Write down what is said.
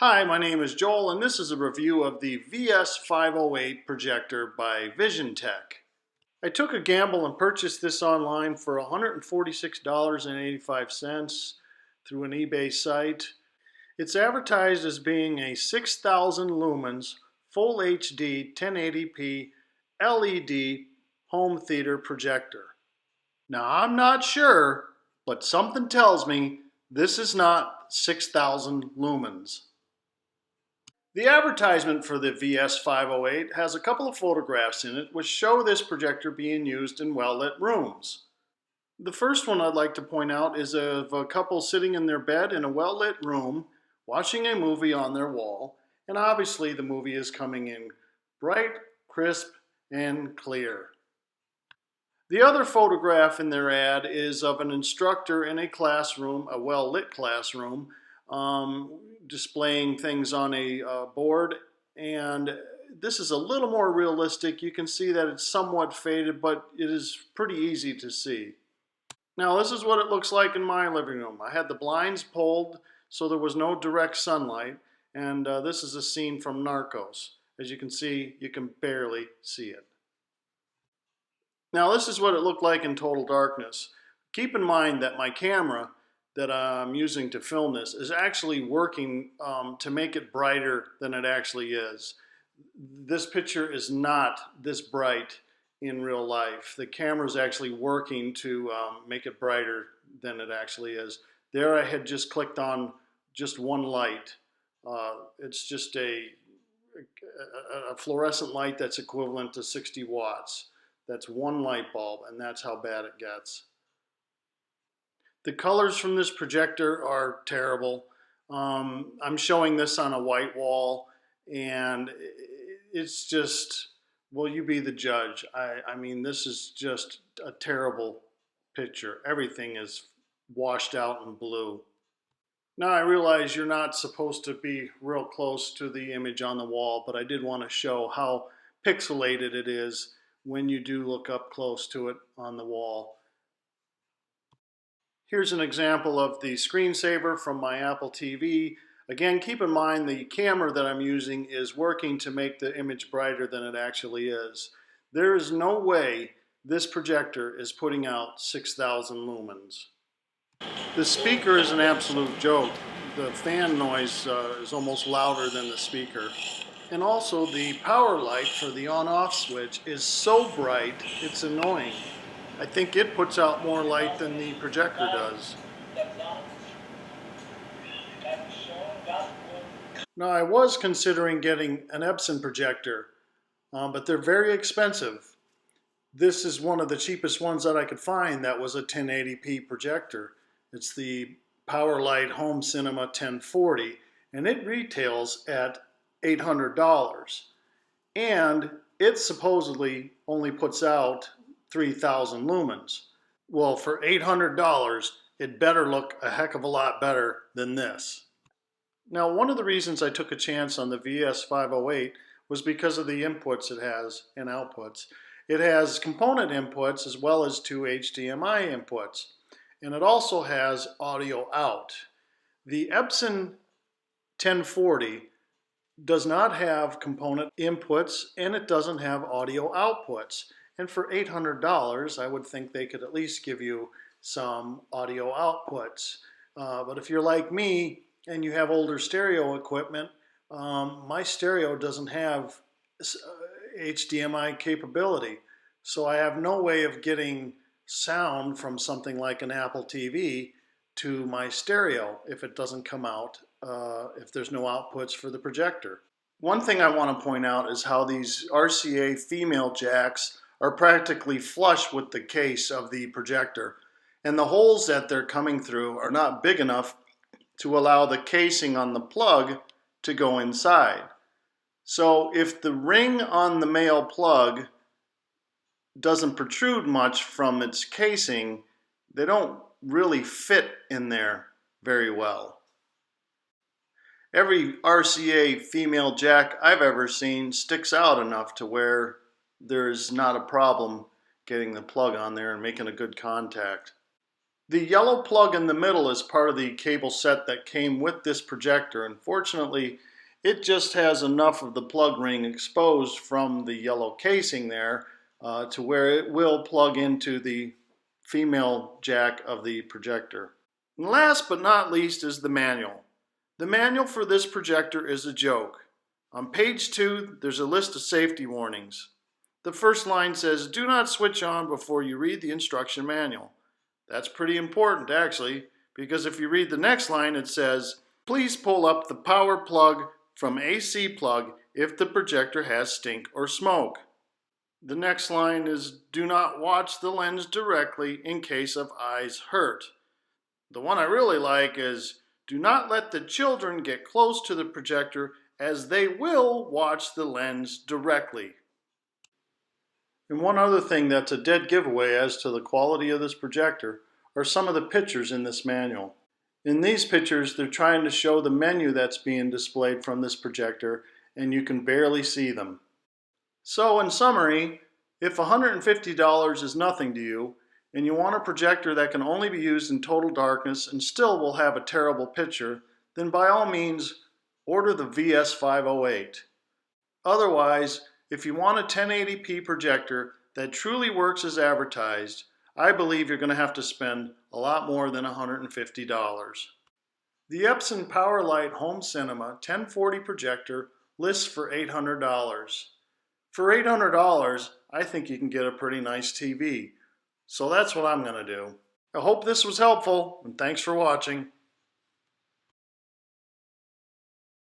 Hi, my name is Joel, and this is a review of the VS-508 projector by Visiontek. I took a gamble and purchased this online for $146.85 through an eBay site. It's advertised as being a 6,000 lumens, full HD 1080p LED home theater projector. Now, I'm not sure, but something tells me this is not 6,000 lumens. The advertisement for the VS-508 has a couple of photographs in it which show this projector being used in well-lit rooms. The first one I'd like to point out is of a couple sitting in their bed in a well-lit room watching a movie on their wall, and obviously the movie is coming in bright, crisp, and clear. The other photograph in their ad is of an instructor in a classroom, a well-lit classroom, displaying things on a board, and this is a little more realistic. You can see that it's somewhat faded, but it is pretty easy to see. Now, this is what it looks like in my living room. I had the blinds pulled so there was no direct sunlight, and this is a scene from Narcos. As you can see, you can barely see it. Now, this is what it looked like in total darkness. Keep in mind that my camera that I'm using to film this is actually working to make it brighter than it actually is. This picture is not this bright in real life. The camera is actually working to make it brighter than it actually is. There I had just clicked on just one light. It's just a fluorescent light that's equivalent to 60 watts. That's one light bulb, and that's how bad it gets. The colors from this projector are terrible. I'm showing this on a white wall, and it's just, well, you be the judge. I mean, this is just a terrible picture. Everything is washed out in blue. Now, I realize you're not supposed to be real close to the image on the wall, but I did want to show how pixelated it is when you do look up close to it on the wall. Here's an example of the screensaver from my Apple TV. Again, keep in mind the camera that I'm using is working to make the image brighter than it actually is. There is no way this projector is putting out 6,000 lumens. The speaker is an absolute joke. The fan noise is almost louder than the speaker. And also the power light for the on-off switch is so bright, it's annoying. I think it puts out more light than the projector does. Now, I was considering getting an Epson projector, but they're very expensive. This is one of the cheapest ones that I could find that was a 1080p projector. It's the PowerLight Home Cinema 1040, and it retails at $800. And it supposedly only puts out 3,000 lumens. Well, for $800, it better look a heck of a lot better than this. Now, one of the reasons I took a chance on the VS-508 was because of the inputs it has and outputs. It has component inputs as well as 2 HDMI inputs, and it also has audio out. The Epson 1040 does not have component inputs, and it doesn't have audio outputs. And for $800, I would think they could at least give you some audio outputs. But if you're like me and you have older stereo equipment, my stereo doesn't have HDMI capability. So I have no way of getting sound from something like an Apple TV to my stereo if it doesn't come out, if there's no outputs for the projector. One thing I want to point out is how these RCA female jacks are practically flush with the case of the projector, and the holes that they're coming through are not big enough to allow the casing on the plug to go inside. So if the ring on the male plug doesn't protrude much from its casing, they don't really fit in there very well. Every RCA female jack I've ever seen sticks out enough to where there's not a problem getting the plug on there and making a good contact. The yellow plug in the middle is part of the cable set that came with this projector. Unfortunately, it just has enough of the plug ring exposed from the yellow casing there to where it will plug into the female jack of the projector. And last but not least is the manual. The manual for this projector is a joke. On page 2, there's a list of safety warnings. The first line says, "Do not switch on before you read the instruction manual." That's pretty important actually, because if you read the next line, it says, "Please pull up the power plug from AC plug if the projector has stink or smoke." The next line is, "Do not watch the lens directly in case of eyes hurt." The one I really like is, "Do not let the children get close to the projector as they will watch the lens directly." And one other thing that's a dead giveaway as to the quality of this projector are some of the pictures in this manual. In these pictures, they're trying to show the menu that's being displayed from this projector, and you can barely see them. So in summary, if $150 is nothing to you, and you want a projector that can only be used in total darkness and still will have a terrible picture, then by all means, order the VS-508. Otherwise, if you want a 1080p projector that truly works as advertised, I believe you're going to have to spend a lot more than $150. The Epson PowerLight Home Cinema 1040 projector lists for $800. For $800, I think you can get a pretty nice TV. So that's what I'm going to do. I hope this was helpful, and thanks for watching.